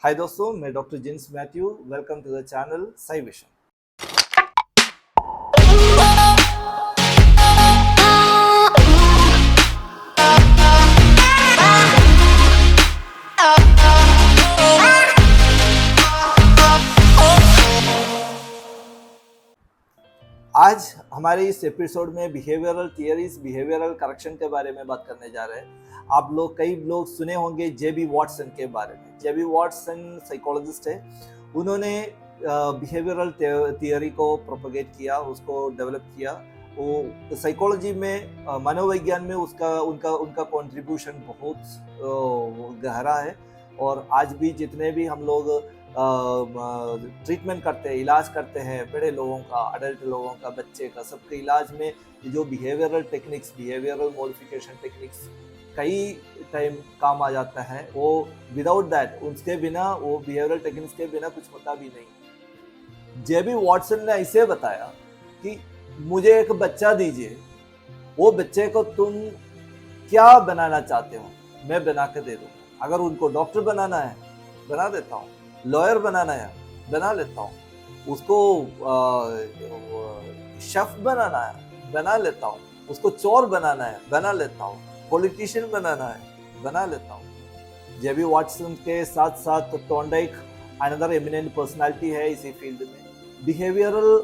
हाय दोस्तों, मैं doctor Jins Mathew. Welcome to the channel Sai Vishan. आज हमारे इस एपिसोड में बिहेवियरल थियरीज, बिहेवियरल करेक्शन के बारे में बात करने जा रहे हैं। आप लोग कई लोग सुने होंगे जेबी वॉटसन के बारे में। जेबी वॉटसन साइकोलॉजिस्ट है। उन्होंने बिहेवियरल थियरी को प्रोपगेट किया, उसको डेवलप किया। वो साइकोलॉजी में, मनोविज्ञान में उनका कंट्रीब्यूशन बहुत गहरा है। और आज भी जितने भी हम लोग ट्रीटमेंट करते हैं, इलाज करते हैं, बड़े लोगों का, अडल्ट लोगों का, बच्चे का, सबके इलाज में जो behavioural techniques, behavioural modification techniques कई टाइम काम आ जाता है। वो विदाउट दैट, उसके बिना, वो बिहेवियरल टेक्निक्स के बिना कुछ होता भी नहीं। जेबी वॉटसन ने ऐसे बताया कि मुझे एक बच्चा दीजिए, वो बच्चे को तुम क्या बनाना चाहते हो मैं बना के दे दूँ। अगर उनको डॉक्टर बनाना है बना देता हूँ, लॉयर बनाना है बना लेता हूँ, उसको शेफ बनाना है बना लेता हूँ, उसको चोर बनाना है बना लेता हूँ, पॉलिटिशियन बनाना है बना लेता हूँ। जेबी वॉटसन के साथ साथ थॉर्नडाइक अनदर एमिनेंट पर्सनालिटी है इसी फील्ड में। बिहेवियरल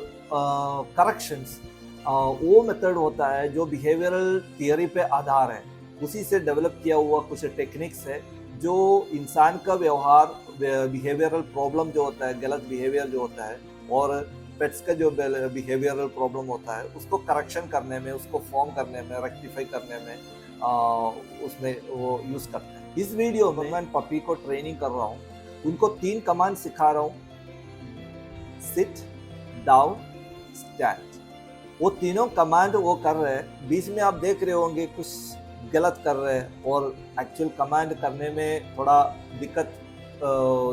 करेक्शंस वो मेथड होता है जो बिहेवियरल थियरी पे आधार है, उसी से डेवलप किया हुआ कुछ टेक्निक्स है जो इंसान का व्यवहार, बिहेवियरल प्रॉब्लम जो होता है, गलत बिहेवियर जो होता है, और पेट्स का जो बिहेवियरल प्रॉब्लम होता है, उसको करेक्शन करने में, उसको फॉर्म करने में, रेक्टिफाई करने में उसमें वो यूज करते हैं। इस वीडियो में मैं पपी को ट्रेनिंग कर रहा हूँ, उनको 3 कमांड सिखा रहा हूँ: सिट, डाउन, स्टैंड। वो तीनों कमांड वो कर रहे हैं। बीच में आप देख रहे होंगे कुछ गलत कर रहे हैं और एक्चुअल कमांड करने में थोड़ा दिक्कत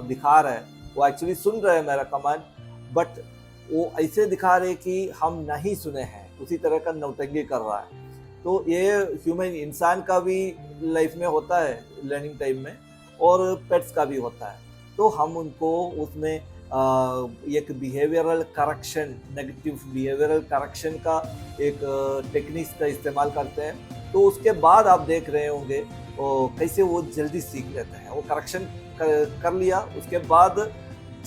दिखा रहे हैं। वो एक्चुअली सुन रहे हैं मेरा कमांड, बट वो ऐसे दिखा रहे कि हम नहीं सुने हैं, उसी तरह का नौटंकी कर रहा है। तो ये ह्यूमन, इंसान का भी लाइफ में होता है लर्निंग टाइम में, और पेट्स का भी होता है। तो हम उनको उसमें एक behavioural correction, negative behavioural correction का एक टेक्निक्स का इस्तेमाल करते हैं। तो उसके बाद आप देख रहे होंगे कैसे वो जल्दी सीख लेते हैं। वो करेक्शन कर लिया, उसके बाद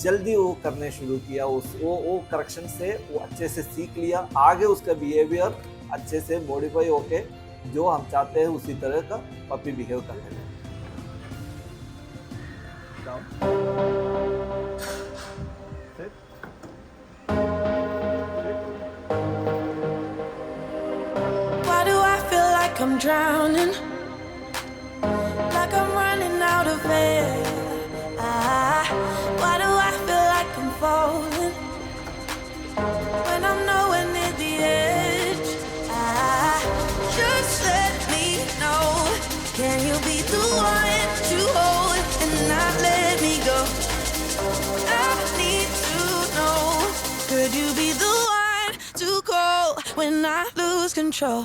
जल्दी वो करने शुरू किया, वो करेक्शन से वो अच्छे से सीख लिया। आगे उसका बिहेवियर अच्छे से मॉडिफाई होके जो हम चाहते हैं उसी तरह का पपी बिहेव करने लगे। I'm drowning, like I'm running out of air. Why do I feel like I'm falling when I'm nowhere near the edge? Just let me know, can you be the one to hold and not let me go? I need to know, could you be the one to call when I lose control?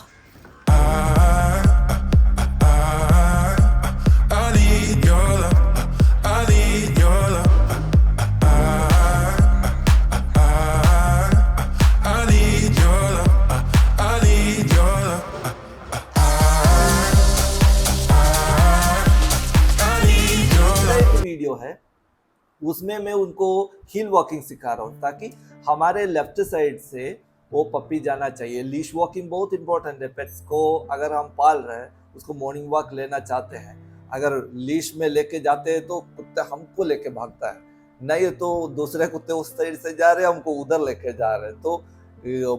Video है, उसमें मैं उनको हिल walking सिखा रहा हूँ ताकि हमारे left side से वो पपी जाना चाहिए। लीश वॉकिंग बहुत इंपॉर्टेंट है। पेट्स को अगर हम पाल रहे हैं, उसको मॉर्निंग वॉक लेना चाहते हैं, अगर लीश में लेके जाते हैं तो कुत्ता हमको लेके भागता है, नहीं तो दूसरे कुत्ते उस साइड से जा रहे हैं, हमको उधर लेके जा रहे हैं। तो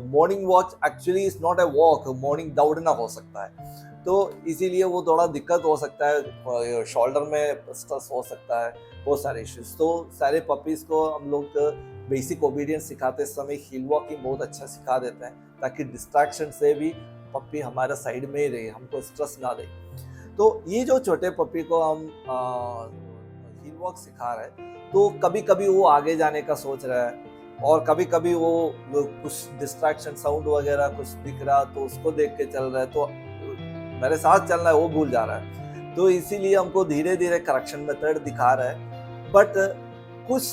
morning walk actually is not a walk, morning दौड़ना हो सकता है। तो इसीलिए वो थोड़ा दिक्कत हो सकता है, शोल्डर में स्ट्रेस हो सकता है, बहुत सारे इश्यूज। तो सारे पपीज को हम लोग बेसिक ओबीडियंस सिखाते समय हिल वॉकिंग बहुत अच्छा सिखा देते हैं, ताकि डिस्ट्रैक्शन से भी पपी हमारे साइड में ही रहे, हमको स्ट्रेस ना दे। तो ये जो छोटे पपी को हम हिल वॉक सिखा रहे हैं, तो कभी कभी वो आगे जाने का सोच रहा है, और कभी कभी वो कुछ डिस्ट्रैक्शन, साउंड वगैरह कुछ दिख रहा तो उसको देख के चल रहा है, तो मेरे साथ चलना है वो भूल जा रहा है। तो इसीलिए हमको धीरे धीरे करेक्शन मेथड दिखा रहा है। बट कुछ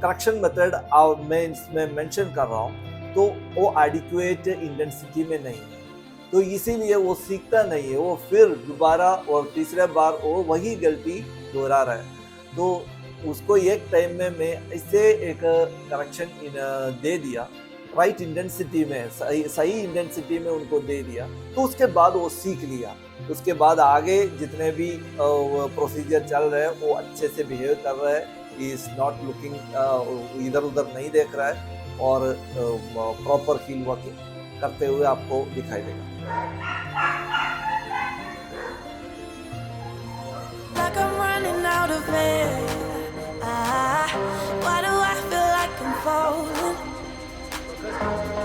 करेक्शन मेथड मैं इसमें मेंशन कर रहा हूँ तो वो एडिक्वेट इंटेंसिटी में नहीं है, तो इसीलिए वो सीखता नहीं है, वो फिर दोबारा और तीसरे बार वो वही गलती दोहरा रहा है। तो उसको एक टाइम में मैं इससे एक करेक्शन दे दिया, राइट इंटेंसिटी में, सही इंटेंसिटी में उनको दे दिया, तो उसके बाद वो सीख लिया। उसके बाद आगे जितने भी प्रोसीजर चल रहे हैं वो अच्छे से बिहेव कर रहा है, इज नॉट लुकिंग, इधर उधर नहीं देख रहा है और प्रॉपर फील्ड वर्किंग करते हुए आपको दिखाई देगा। Like I'm running out of air. Why do I feel like I'm falling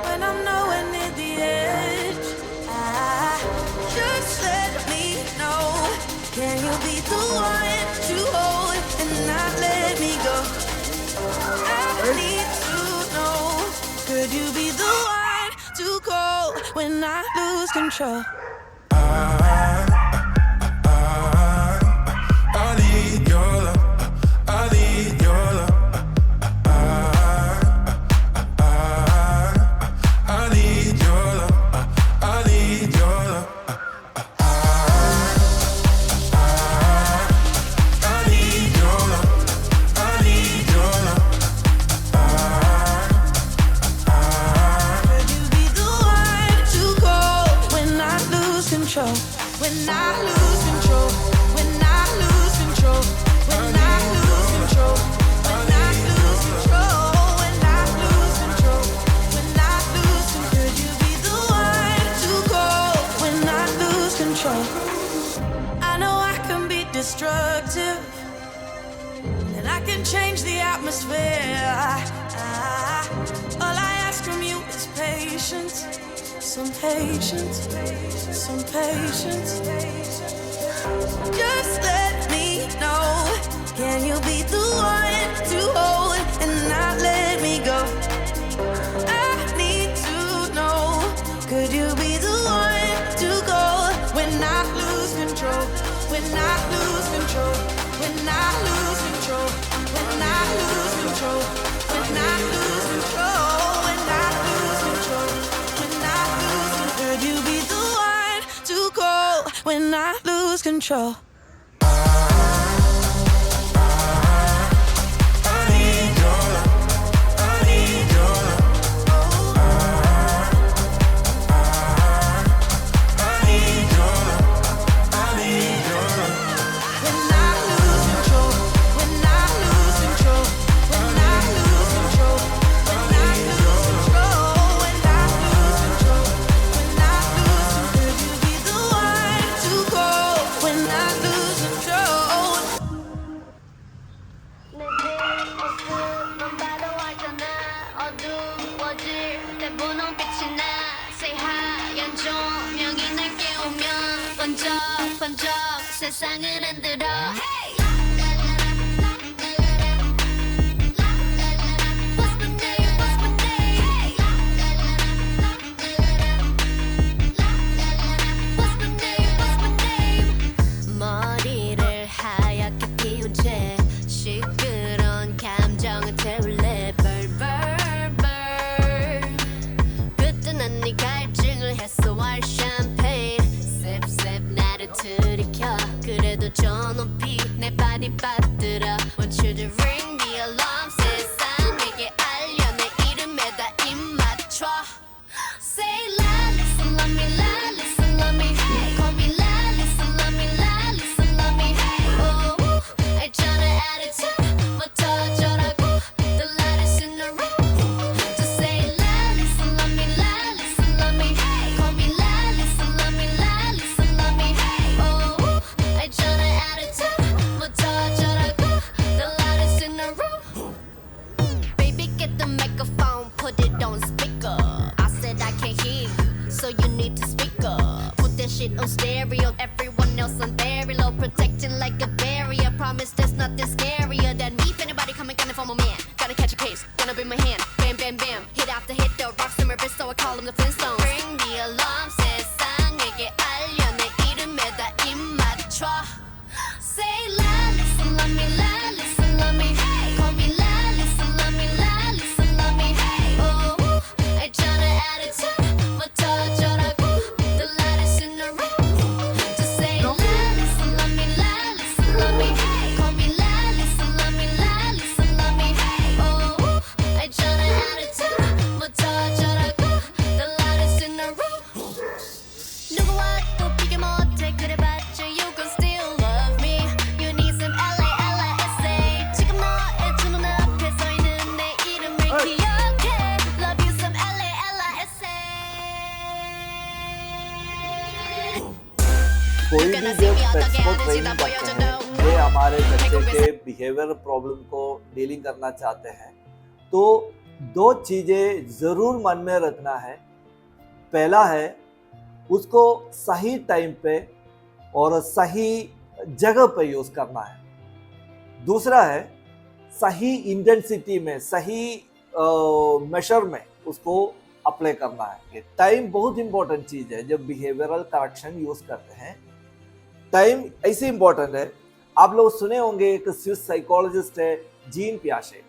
when I'm nowhere near the edge? Just let me know. Can you be the one to hold and not let me go? I need to know. Could you be the one to call when I lose control? I need your love. I need your love. I need your love. I need your love. I need your love. I need your love. Could you be the one to call when I lose control? When I lose control. When I lose control. When I lose control. When I lose control. When I lose control. When I lose control. Could you be the one to call when I lose control? I know I can be destructive, and I can change the atmosphere. All I ask from you is patience, some patience, some patience. Just let me know. Can you be the one to hold and not let me go? I need to know. Could you be the one to go when I lose control? When I lose control. When I lose control. When I lose control. When I lose control. When I lose control. When I lose control. Could you be the one to call when I lose control? I need your love. I need your love. I need your love. I need your love. When I lose control. When I lose control. When I lose control. When I lose control. When I lose control. When I lose control. Could you be the one to call when I lose control? 내들 모습만 봐도 알잖아. 어두워질 때 분홍빛이 나. 새하얀 조명이 날 깨우면 번쩍번쩍 세상을 흔들어. What's my name? What's my name? What's my name? What's my name? 머리를 하얗게 피운 채 시끄러운 감정을 태울래. Burn burn burn. 그때는 네 갈증을 해소할 샴페인. Sip sip 나를 들이켜. 그래도 저 높이 내 발이 빠뜨려. Want you to ring the alarm. 세상에게 알려 내 이름에다 입 맞춰. Say la, listen, love me, la, listen, love me, hey. Call me la, listen, love me, la, listen, love me, hey. Oh, 알잖아 attitude, 뭐 터져라고. The lightest in the room. Just say la, listen, love me, la, listen, love me, hey. Call me la, listen, love me, la, listen, love me, hey. Oh, 알잖아 attitude, 뭐 터져라고. The lightest in the room. Baby, get the microphone, put it on speaker. I said I can't hear you, so you need to speak up. Put that shit on stereo, everyone else on very low, protecting like a barrier. Promise there's nothing scarier than me. If anybody coming gunning for my man, gotta catch a case, gonna be my hand. Bam, bam, bam, hit after hit, the rocks in my wrist, so I call them the Flintstones. Ring the alarm, 세상에게 알려 내 이름에다 입 맞춰. Say la, listen, love me, la, listen, love जब pets को training करते हैं, ये हमारे बच्चे के behaviour problem को dealing करना चाहते हैं, तो दो चीजें जरूर मन में रखना है। पहला है उसको सही टाइम पे और सही जगह पे यूज करना है। दूसरा है सही इंटेंसिटी में, सही मेशर में उसको अप्लाई करना है। टाइम बहुत इंपॉर्टेंट चीज है। जब बिहेवियरल करेक्शन यूज करते हैं, टाइम ऐसे इंपॉर्टेंट है। आप लोग सुने होंगे, एक स्विस साइकोलॉजिस्ट है जीन पियाजे,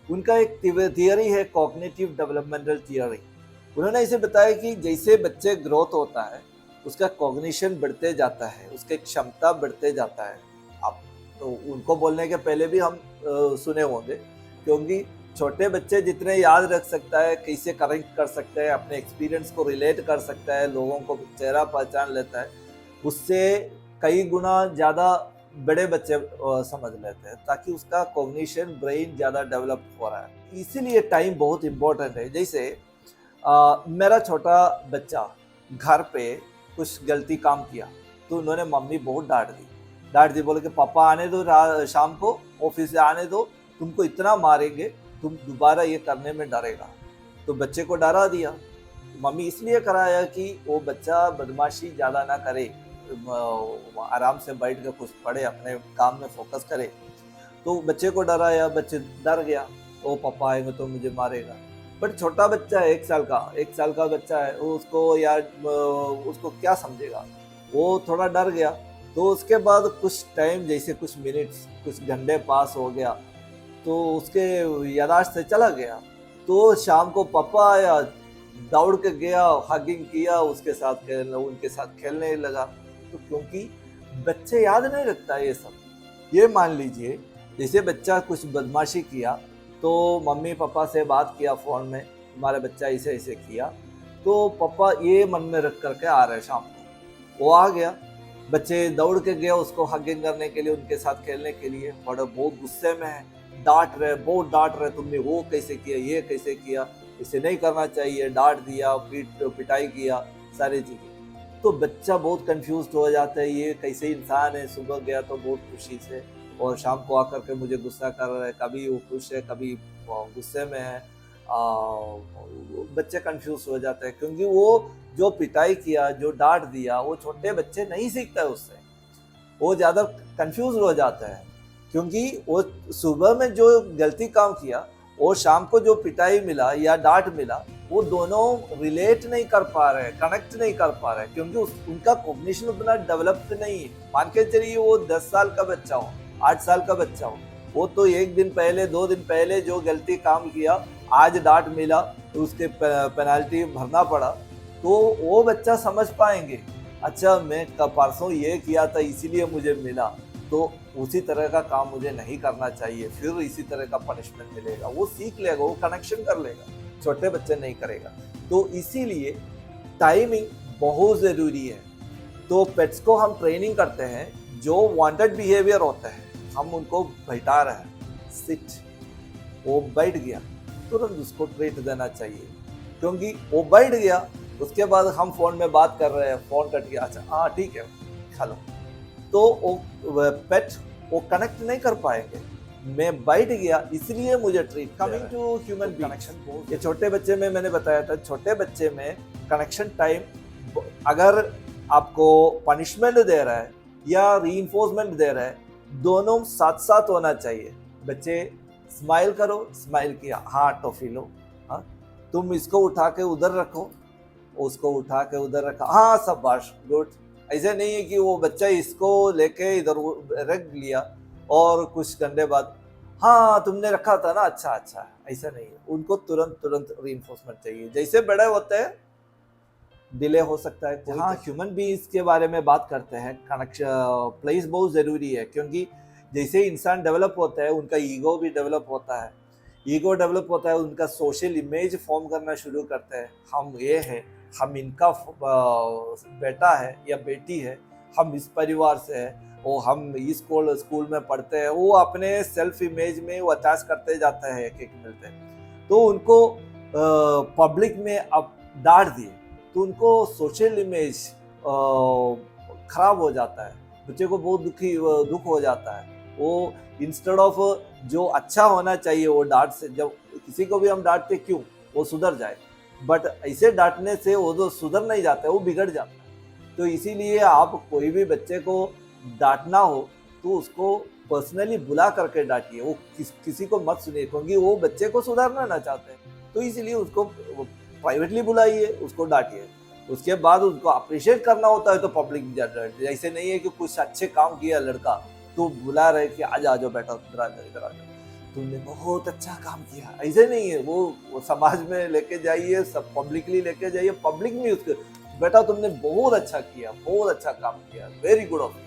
उनका एक थियरी है कॉग्निटिव डेवलपमेंटल थियरी। उन्होंने ऐसे बताया कि जैसे बच्चे ग्रोथ होता है, उसका कॉग्निशन बढ़ते जाता है, उसकी क्षमता बढ़ते जाता है। आप तो उनको बोलने के पहले भी हम सुने होंगे, क्योंकि छोटे बच्चे जितने याद रख सकता है, कैसे करेक्ट कर सकते हैं, अपने एक्सपीरियंस को रिलेट कर सकता है, लोगों को चेहरा पहचान लेता है, उससे कई गुना ज़्यादा बड़े बच्चे समझ लेते हैं, ताकि उसका कॉग्निशन ब्रेन ज़्यादा डेवलप हो रहा है। इसीलिए टाइम बहुत इम्पोर्टेंट है। जैसे मेरा छोटा बच्चा घर पे कुछ गलती काम किया, तो उन्होंने मम्मी बहुत डांट दी, बोले कि पापा आने दो, शाम को ऑफिस से आने दो, तुमको इतना मारेंगे, तुम दोबारा ये करने में डरेगा। तो बच्चे को डरा दिया। मम्मी इसलिए कराया कि वो बच्चा बदमाशी ज़्यादा ना करे, आराम से बैठ कर कुछ पढ़े, अपने काम में फोकस करे। तो बच्चे को डराया, बच्चे डर गया, वो पापा आएंगे तो मुझे मारेगा। बट छोटा बच्चा है, 1 साल का बच्चा है, उसको यार उसको क्या समझेगा, वो थोड़ा डर गया। तो उसके बाद कुछ टाइम, जैसे कुछ मिनट्स, कुछ घंटे पास हो गया, तो उसके यादाश्त से चला गया। तो शाम को पापा आया, दौड़ के गया, हगिंग किया, उनके साथ खेलने लगा। तो क्योंकि बच्चे याद नहीं रखता ये सब। ये मान लीजिए जैसे बच्चा कुछ बदमाशी किया, तो मम्मी पापा से बात किया फ़ोन में, हमारा बच्चा ऐसे किया, तो पापा ये मन में रख करके आ रहे शाम को। वो आ गया, बच्चे दौड़ के गया उसको हगिंग करने के लिए, उनके साथ खेलने के लिए। बड़ा बहुत गुस्से में है, बहुत डांट रहे, तुमने वो कैसे किया, ये कैसे किया, इसे नहीं करना चाहिए, डांट दिया, पिटाई किया, सारी चीज़ें। तो बच्चा बहुत कंफ्यूज हो जाता है, ये कैसे इंसान है, सुबह गया तो बहुत खुशी से, और शाम को आकर के मुझे गुस्सा कर रहा है, कभी वो खुश है, कभी गुस्से में है। बच्चे कंफ्यूज हो जाते हैं, क्योंकि वो जो पिटाई किया, जो डांट दिया, वो छोटे बच्चे नहीं सीखता है उससे, वो ज़्यादा कंफ्यूज हो जाता है। क्योंकि वो सुबह में जो गलती काम किया, वो शाम को जो पिटाई मिला या डांट मिला, वो दोनों रिलेट नहीं कर पा रहे, कनेक्ट नहीं कर पा रहे, क्योंकि उनका कॉग्निशन उतना डेवलप्ड नहीं है। मान के चलिए वो 10 साल का बच्चा हो, 8 साल का बच्चा हो, वो तो 1 दिन पहले, 2 दिन पहले जो गलती काम किया, आज डांट मिला, तो उसके पेनल्टी भरना पड़ा, तो वो बच्चा समझ पाएंगे, अच्छा मैं परसों ये किया था इसीलिए मुझे मिला, तो उसी तरह का काम मुझे नहीं करना चाहिए, फिर इसी तरह का पनिशमेंट मिलेगा। वो सीख लेगा, वो कनेक्शन कर लेगा, छोटे बच्चे नहीं करेगा। तो इसीलिए टाइमिंग बहुत ज़रूरी है। तो पेट्स को हम ट्रेनिंग करते हैं, जो वांटेड बिहेवियर होता है, हम उनको बैठा रहे हैं, सिट, वो बैठ गया, तुरंत उसको ट्रीट देना चाहिए, क्योंकि वो बैठ गया, उसके बाद हम फ़ोन में बात कर रहे हैं, फ़ोन कट गया, अच्छा हाँ ठीक है खा लो, तो वो पेट वो कनेक्ट नहीं कर पाएंगे। मैं बैठ गया इसलिए मुझे treat. Coming to human connection, ये छोटे बच्चे में मैंने बताया था, छोटे बच्चे में कनेक्शन टाइम, अगर आपको पनिशमेंट दे रहा है या रीइंफोर्समेंट दे रहा है, दोनों साथ साथ होना चाहिए। बच्चे स्माइल करो, स्माइल किया, हाँ टॉफी लो, हाँ तुम इसको उठा के उधर रखो, उसको उठा के उधर रखा, हाँ शाबाश गुड। ऐसे नहीं है कि वो बच्चा इसको लेके इधर रख लिया और कुछ घंटे बाद हाँ तुमने रखा था ना, अच्छा अच्छा, ऐसा नहीं है। उनको तुरंत रीइंफोर्समेंट चाहिए। जैसे बड़े होते हैं डिले हो सकता है। हाँ, ह्यूमन बीइंग्स के बारे में बात करते हैं, कनेक्शन प्लेस बहुत ज़रूरी है, क्योंकि जैसे इंसान डेवलप होता है, उनका ईगो भी डेवलप होता है। ईगो डेवलप होता है, उनका सोशल इमेज फॉर्म करना शुरू करते हैं। हम ये हैं, हम इनका बेटा है या बेटी है, हम इस परिवार से है, वो हम इस स्कूल में पढ़ते हैं। वो अपने सेल्फ इमेज में वो अटैच करते जाते हैं, एक मिलते हैं। तो उनको पब्लिक में अब डांट दिए तो उनको सोशल इमेज खराब हो जाता है। बच्चे को बहुत दुख हो जाता है। वो इंस्टेड ऑफ जो अच्छा होना चाहिए वो डांट से, जब किसी को भी हम डांटते क्यों, वो सुधर जाए, बट ऐसे डांटने से वो तो सुधर नहीं जाता है, वो बिगड़ जाता है। तो इसीलिए आप कोई भी बच्चे को डांटना हो तो उसको पर्सनली बुला करके डांटिए, वो किसी को मत सुनिए, क्योंकि वो बच्चे को सुधारना ना चाहते हैं। तो इसलिए उसको प्राइवेटली बुलाइए, उसको डांटिए। उसके बाद उसको अप्रिशिएट करना होता है तो पब्लिक, ऐसे नहीं है कि कुछ अच्छे काम किया लड़का तो बुला रहे कि आज आ जाओ बेटा, इधर आ जाओ, तुमने बहुत अच्छा काम किया, ऐसे नहीं है। वो समाज में लेके जाइए, सब पब्लिकली लेके जाइए, पब्लिक में उसके बेटा तुमने बहुत अच्छा किया, बहुत अच्छा काम किया, वेरी गुड ऑफ यू,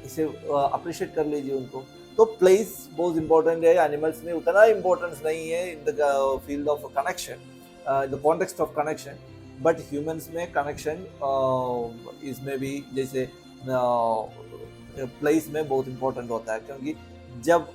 इसे अप्रिशिएट कर लीजिए उनको। तो प्लेस बहुत इंपॉर्टेंट है। एनिमल्स में उतना इम्पोर्टेंस नहीं है in the field of connection, in the context of connection, but humans में कनेक्शन इसमें भी जैसे प्लेस में बहुत इंपॉर्टेंट होता है, क्योंकि जब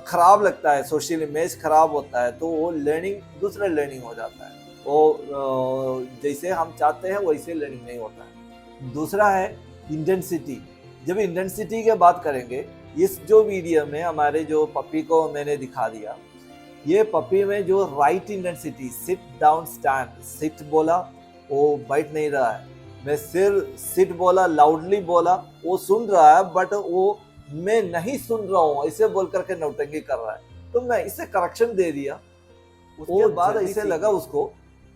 खराब लगता है, सोशल इमेज खराब होता है तो वो लर्निंग दूसरा लर्निंग हो जाता है, वो जैसे हम चाहते हैं वैसे लर्निंग नहीं होता है। दूसरा है इंटेंसिटी। जब इंटेंसिटी की बात करेंगे, इस जो वीडियो में हमारे जो पपी को मैंने दिखा दिया, ये पपी में जो right intensity, sit down stand, sit बोला वो बैठ नहीं रहा है, मैं सिर सिट बोला, लाउडली बोला, वो सुन रहा है, बट वो मैं नहीं सुन रहा हूँ ऐसे बोल करके नौटंकी कर रहा है। तो मैं इसे करेक्शन दे दिया, उसके बाद ऐसे लगा उसको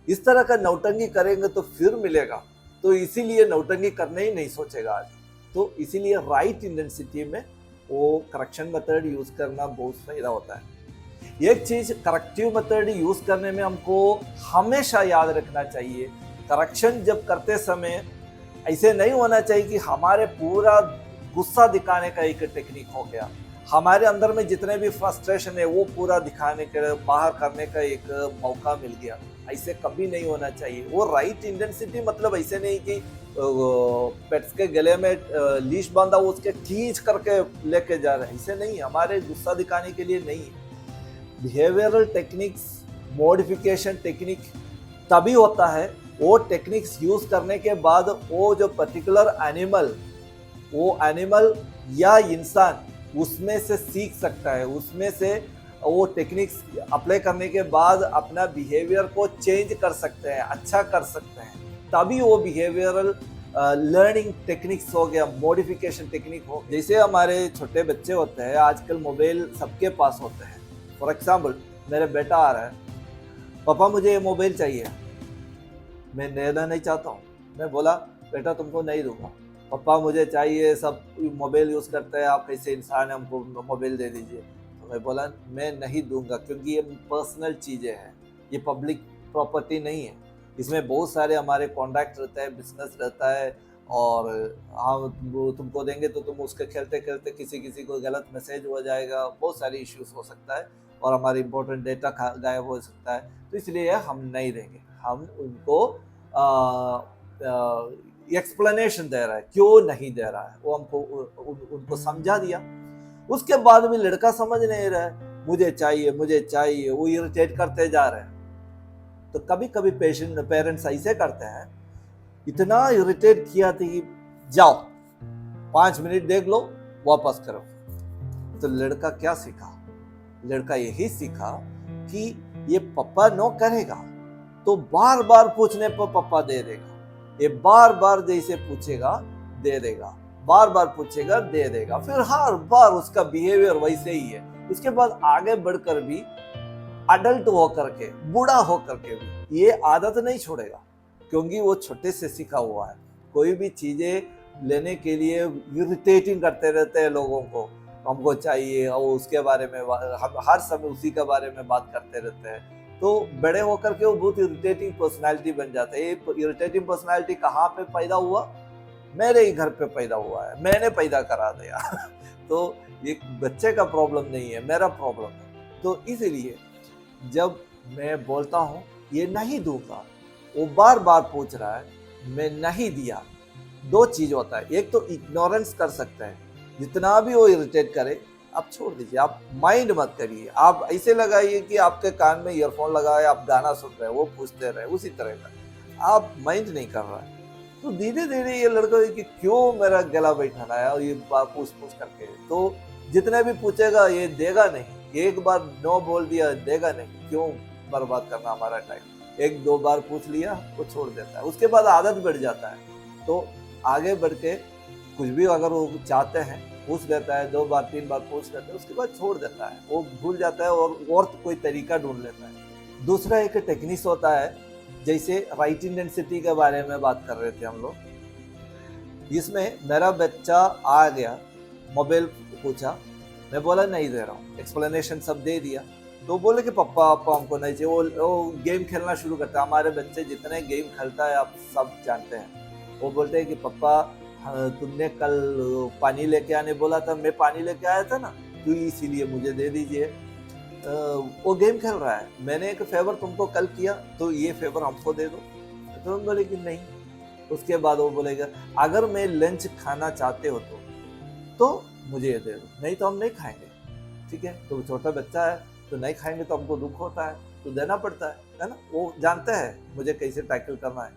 इस तरह का नौटंकी करेंगे तो फिर मिलेगा, तो इसीलिए नौटंकी करने ही नहीं सोचेगा आज। तो इसीलिए राइट इंटेंसिटी में वो करेक्शन मेथड यूज करना बहुत फायदा होता है। एक चीज करेक्टिव मेथड यूज करने में हमको हमेशा याद रखना चाहिए, करेक्शन जब करते समय ऐसे नहीं होना चाहिए कि हमारे पूरा गुस्सा दिखाने का एक टेक्निक हो गया, हमारे अंदर में जितने भी फ्रस्ट्रेशन है वो पूरा दिखाने के, बाहर करने का एक मौका मिल गया, ऐसे कभी नहीं होना चाहिए। वो राइट इंटेंसिटी मतलब ऐसे नहीं कि पेट्स के गले में लीश बांधा वो उसके खींच करके लेके जा रहे हैं, ऐसे नहीं, हमारे गुस्सा दिखाने के लिए नहीं है। बिहेवियरल टेक्निक्स, मॉडिफिकेशन टेक्निक तभी होता है, वो टेक्निक्स यूज करने के बाद वो जो पर्टिकुलर एनिमल, वो एनिमल या इंसान उसमें से सीख सकता है, उसमें से वो टेक्निक्स अप्लाई करने के बाद अपना बिहेवियर को चेंज कर सकते हैं, अच्छा कर सकते हैं, तभी वो बिहेवियरल लर्निंग टेक्निक्स हो गया, मॉडिफिकेशन टेक्निक हो। जैसे हमारे छोटे बच्चे होते हैं, आजकल मोबाइल सबके पास होते हैं। फॉर एग्जाम्पल मेरा बेटा आ रहा है, पापा मुझे ये मोबाइल चाहिए, मैं लेना नहीं चाहता हूँ, मैं बोला बेटा तुमको नहीं दूंगा, पापा मुझे चाहिए, सब मोबाइल यूज़ करते हैं, आप कैसे इंसान हैं, हमको मोबाइल दे दीजिए। तो मैं बोला मैं नहीं दूंगा, क्योंकि ये पर्सनल चीज़ें हैं, ये पब्लिक प्रॉपर्टी नहीं है, इसमें बहुत सारे हमारे कॉन्ट्रैक्ट रहता है, बिजनेस रहता है, और हम तुमको देंगे तो तुम उसके खेलते खेलते किसी को गलत मैसेज हो जाएगा, बहुत सारी इश्यूज हो सकता है, और हमारी इंपॉर्टेंट डेटा गायब हो सकता है। तो इसलिए हम नहीं देंगे। हम उनको एक्सप्लेनेशन दे रहा है क्यों नहीं दे रहा है, वो हमको उनको समझा दिया। उसके बाद भी लड़का समझ नहीं रहा है, मुझे चाहिए, वो इरिटेट करते जा रहे हैं। तो कभी कभी पेरेंट्स ऐसे करते हैं, इतना इरिटेट किया था कि जाओ 5 मिनट देख लो वापस करो। तो लड़का क्या सीखा? लड़का यही सीखा कि ये पप्पा नो करेगा तो बार बार पूछने पर पप्पा दे देगा, ये बार बार जैसे पूछेगा दे देगा, बार बार पूछेगा दे देगा, फिर हर बार उसका बिहेवियर वैसे ही है। उसके बाद आगे बढ़कर भी अडल्ट होकर के, बूढ़ा होकर के भी ये आदत नहीं छोड़ेगा, क्योंकि वो छोटे से सीखा हुआ है। कोई भी चीजें लेने के लिए इरिटेटिंग करते रहते हैं लोगों को, हमको चाहिए, और उसके बारे में हम हर समय उसी के बारे में बात करते रहते हैं। तो बड़े होकर के वो बहुत इरिटेटिंग पर्सनालिटी बन जाते हैं। ये इरिटेटिंग पर्सनालिटी कहाँ पे पैदा हुआ? मेरे ही घर पे पैदा हुआ है, मैंने पैदा करा दिया। तो ये बच्चे का प्रॉब्लम नहीं है, मेरा प्रॉब्लम है। तो इसीलिए जब मैं बोलता हूँ ये नहीं दूंगा, वो बार बार पूछ रहा है, मैं नहीं दिया, 2 चीज होता है। एक तो इग्नोरेंस कर सकते हैं, जितना भी वो इरिटेट करे आप छोड़ दीजिए, आप माइंड मत करिए। आप ऐसे लगाइए कि आपके कान में ईयरफोन लगाए, आप गाना सुन रहे हैं, वो पूछते रहे, उसी तरह का आप माइंड नहीं कर रहा है। तो धीरे धीरे ये लड़का कि क्यों मेरा गला बैठाना है, और ये पूछ पूछ करके, तो जितने भी पूछेगा ये देगा नहीं, एक बार नो बोल दिया देगा नहीं, क्यों बर्बाद करना हमारा टाइम। एक दो बार पूछ लिया वो छोड़ देता है, उसके बाद आदत बढ़ जाता है, तो आगे बढ़ के कुछ भी अगर वो चाहते हैं पूछ लेता है, 2 बार 3 बार पूछ लेता है, उसके बाद छोड़ देता है, वो भूल जाता है और कोई तरीका ढूंढ लेता है। दूसरा एक टेक्निक्स होता है, जैसे राइट इंटेंसिटी के बारे में बात कर रहे थे हम लोग। इसमें मेरा बच्चा आ गया, मोबाइल पूछा, मैं बोला नहीं दे रहा हूँ, एक्सप्लेनेशन सब दे दिया, तो बोले कि पापा हमको नहीं चाहिए। वो गेम खेलना शुरू करता है। हमारे बच्चे जितने गेम खेलता है आप सब जानते हैं। वो बोलते हैं कि पापा तुमने कल पानी लेके आने बोला था, मैं पानी लेके आया था ना, तो इसीलिए मुझे दे दीजिए। वो गेम खेल रहा है, मैंने एक फेवर तुमको कल किया तो ये फेवर हमको दे दो, तो हम बोले कि नहीं। उसके बाद वो बोलेगा अगर मैं लंच खाना चाहते हो तो मुझे ये दे दो, नहीं तो हम नहीं खाएंगे। ठीक है, तो छोटा बच्चा है तो नहीं खाएंगे तो हमको दुख होता है, तो देना पड़ता है ना। वो जानता है मुझे कैसे टैकल करना है,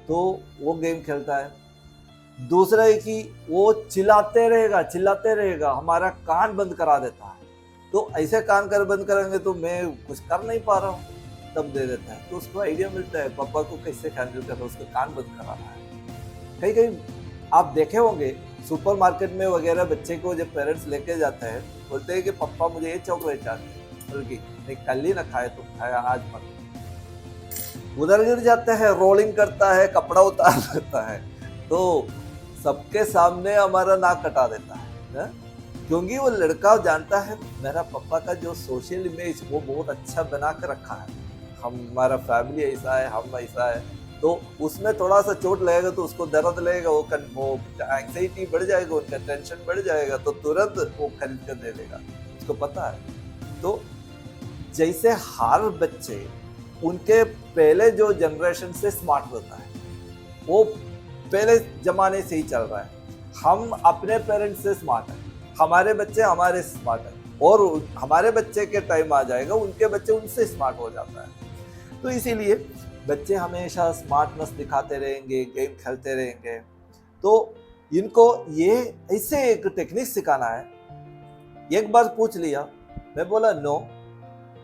तो वो गेम खेलता है। दूसरा है कि वो चिल्लाते रहेगा, हमारा कान बंद करा देता है। तो ऐसे कान कर बंद करेंगे तो मैं कुछ कर नहीं पा रहा हूँ, तब दे देता है। तो उसको आइडिया मिलता है पापा को कैसे हैंडल करना, उसका कान बंद कराना है। कहीं कहीं आप देखे होंगे सुपरमार्केट में वगैरह बच्चे को जब पेरेंट्स लेके जाते हैं, बोलते हैं कि पापा मुझे ये चॉकलेट चाहिए, बल्कि नहीं कल ही ना खाए तुम खाया आज मत। उधर गिर जाता है, रोलिंग करता है, कपड़ा उतार देता है, तो सबके सामने हमारा नाक कटा देता है, क्योंकि वो लड़का जानता है मेरा पापा का जो सोशल इमेज वो बहुत अच्छा बना के रखा है, हमारा फैमिली ऐसा है, हम ऐसा है। तो उसमें थोड़ा सा चोट लगेगा तो उसको दर्द लगेगा, वो एंग्जाइटी बढ़ जाएगा, उनका टेंशन बढ़ जाएगा, तो तुरंत वो खरीद कर दे देगा, उसको पता है। तो जैसे हर बच्चे उनके पहले जो जनरेशन से स्मार्ट होता है, वो पहले जमाने से ही चल रहा है। हम अपने पेरेंट्स से स्मार्ट हैं, हमारे बच्चे हमारे स्मार्ट हैं, और हमारे बच्चे के टाइम आ जाएगा उनके बच्चे उनसे स्मार्ट हो जाता है। तो इसीलिए बच्चे हमेशा स्मार्टनेस दिखाते रहेंगे, गेम खेलते रहेंगे। तो इनको ये ऐसे एक टेक्निक सिखाना है। एक बार पूछ लिया, मैं बोला नो,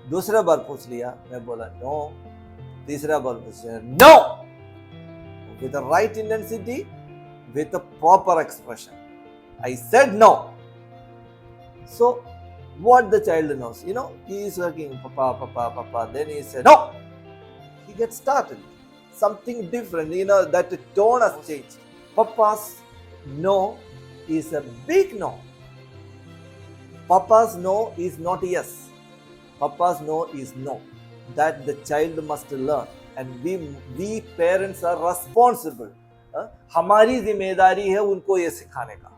दूसरा बार पूछ लिया, मैं बोला नो, तीसरा बार पूछ लिया no, with the right intensity, with the proper expression. I said no. So what the child knows, he is working, papa, then he said no. He gets started. Something different, that tone has changed. Papa's no is a big no. Papa's no is not yes. Papa's no is no. That the child must learn. And we parents are responsible. हमारी जिम्मेदारी है उनको ये सिखाने का।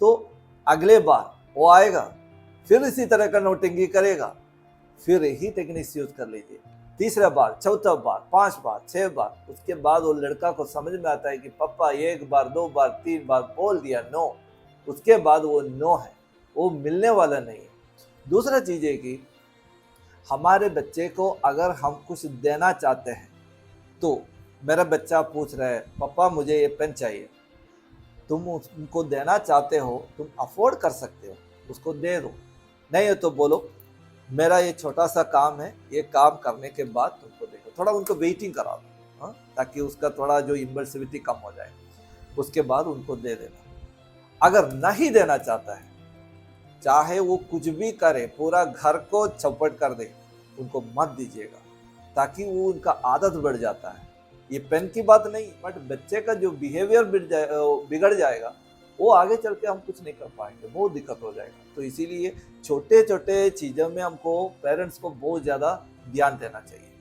तो अगले बार वो आएगा, फिर इसी तरह का नोटिंगी करेगा, फिर यही टेक्निक्स यूज कर लीजिए। तीसरा बार, चौथा बार, 5 बार, 6 बार, उसके बाद वो लड़का को समझ में आता है कि पापा 1 बार 2 बार 3 बार बोल दिया नो, उसके बाद वो नो है, वो मिलने वाला नहीं है। दूसरा चीज है कि हमारे बच्चे को अगर हम कुछ देना चाहते हैं, तो मेरा बच्चा पूछ रहा है पापा मुझे ये पेन चाहिए, तुम उनको देना चाहते हो, तुम अफोर्ड कर सकते हो, उसको दे दो। नहीं है तो बोलो मेरा ये छोटा सा काम है, ये काम करने के बाद तुमको देखो, थोड़ा उनको वेटिंग करा दो, ताकि उसका थोड़ा जो इम्पल्सिविटी कम हो जाए, उसके बाद उनको दे देना। अगर नहीं देना चाहता है, चाहे वो कुछ भी करे, पूरा घर को चौपट कर दे, उनको मत दीजिएगा, ताकि वो उनका आदत बढ़ जाता है। ये पेन की बात नहीं, बट बच्चे का जो बिहेवियर बिगड़ जाएगा, वो आगे चल के हम कुछ नहीं कर पाएंगे, बहुत दिक्कत हो जाएगा। तो इसीलिए छोटे छोटे चीज़ों में हमको पेरेंट्स को बहुत ज़्यादा ध्यान देना चाहिए।